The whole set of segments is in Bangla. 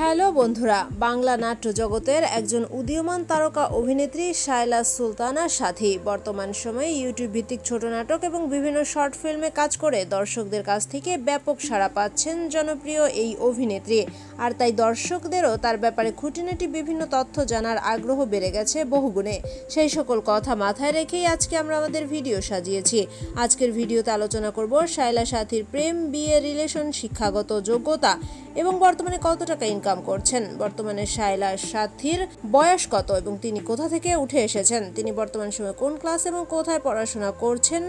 হ্যালো বন্ধুরা, বাংলা নাট্য জগতের একজন উদীয়মান তারকা অভিনেত্রী শায়লা সুলতানার সাথী বর্তমান সময়ে ইউটিউব ভিত্তিক ছোট নাটক এবং বিভিন্ন শর্ট ফিল্মে কাজ করে দর্শকদের কাছ থেকে ব্যাপক সাড়া পাচ্ছেন জনপ্রিয় এই অভিনেত্রী। আর তাই দর্শকদেরও তার ব্যাপারে খুঁটিনাটি বিভিন্ন তথ্য জানার আগ্রহ বেড়ে গেছে বহুগুণে। সেই সকল কথা মাথায় রেখেই আজকে আমরা আমাদের ভিডিও সাজিয়েছি। আজকের ভিডিওতে আলোচনা করব শায়লা সাথীর প্রেম, বিয়ে, রিলেশন, শিক্ষাগত যোগ্যতা এবং বর্তমানে কত টাকা ইনকাম করছেন, বর্তমানে শায়লা সাথীর বয়স কত এবং তিনি কোথা থেকে উঠে এসেছেন, তিনি বর্তমান সময়ে কোন ক্লাস এবং কোথায় পড়াশোনা করছেন,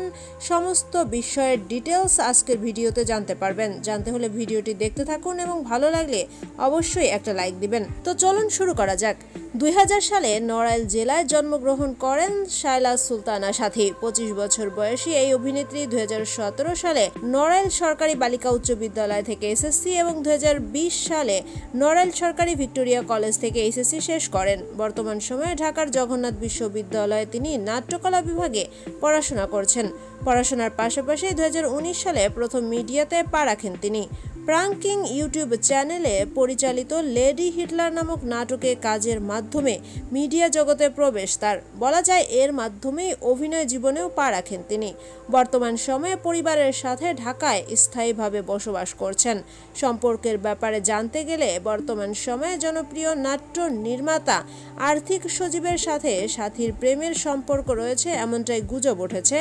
সমস্ত বিষয়ের ডিটেলস আজকের ভিডিওতে জানতে পারবেন। জানতে হলে ভিডিওটি দেখতে থাকুন এবং ভালো লাগলে অবশ্যই একটা লাইক দিবেন। তো চলুন শুরু করা যাক। 2000 সালে নড়াইল জেলায় জন্মগ্রহণ করেন শায়লা সুলতানা সাথী। 25 বছর বয়সী এই অভিনেত্রী 2017 সালে নড়াইল সরকারি বালিকা উচ্চ বিদ্যালয় থেকে এসএসসি এবং 2020 সালে নড়াইল সরকারি ভিক্টোরিয়া কলেজ থেকে এইচএসসি শেষ করেন। বর্তমান সময়ে ঢাকার জগন্নাথ বিশ্ববিদ্যালয়ে তিনি নাট্যকলা বিভাগে পড়াশোনা করছেন। পড়াশোনার পাশাপাশি 2019 সালে প্রথম মিডিয়াতে পা রাখেন তিনি। প্রাঙ্কিং ইউটিউব চ্যানেলে পরিচালিত লেডি হিটলার নামক নাটকে কাজের মাধ্যমে মিডিয়া জগতে প্রবেশ তার। বলা যায় এর মাধ্যমেই অভিনয় জীবনেও পা রাখেন তিনি। বর্তমান সময়ে পরিবারের সাথে ঢাকায় স্থায়ীভাবে বসবাস করছেন। সম্পর্কের ব্যাপারে জানতে গেলে বর্তমান সময়ে জনপ্রিয় নাট্য নির্মাতা আর্থিক সজীবের সাথে সাথীর প্রেমের সম্পর্ক রয়েছে এমনটাই গুজব উঠেছে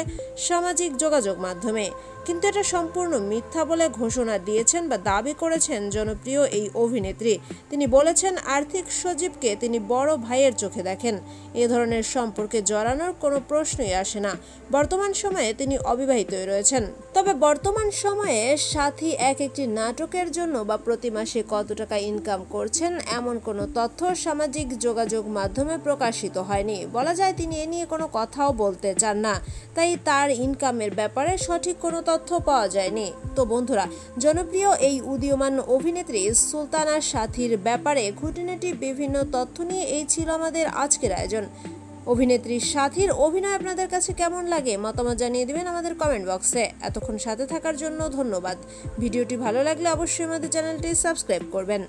সামাজিক যোগাযোগ মাধ্যমে। কিন্তু এটা সম্পূর্ণ মিথ্যা বলে ঘোষণা দিয়েছেন বা দাবি করেছেন জনপ্রিয় এই অভিনেত্রী। তিনি বলেছেন আর্থিক সজীবকে তিনি বড় ভাইয়ের চোখে দেখেন। এ ধরনের সম্পর্কে জড়ানোর কোনো প্রশ্নই আসে না। বর্তমান সময়ে তিনি অবিবাহিতই রয়েছেন। তবে বর্তমান সময়ে সাথী একটি নাটকের জন্য বা প্রতি মাসে কত টাকা ইনকাম করছেন এমন কোনো তথ্য সামাজিক যোগাযোগ মাধ্যমে প্রকাশিত হয়নি। বলা যায় তিনি এ নিয়ে কোনো কথাও বলতে চান না, তাই তার ইনকামের ব্যাপারে সঠিক কোনো তথ্য পাওয়া যায়নি। তো বন্ধুরা, জনপ্রিয় এই উদীয়মান অভিনেত্রী সুলতানা সাথীর ব্যাপারে খুঁটিনাটি বিভিন্ন তথ্য নিয়ে এই ছিল আমাদের আজকের আয়োজন। অভিনেত্রী সাথীর অভিনয় আপনাদের কাছে কেমন লাগে মতামত জানিয়ে দিবেন আমাদের কমেন্ট বক্সে। এতক্ষণ সাথে থাকার জন্য ধন্যবাদ। ভিডিওটি ভালো লাগলে অবশ্যই আমাদের চ্যানেলটি সাবস্ক্রাইব করবেন।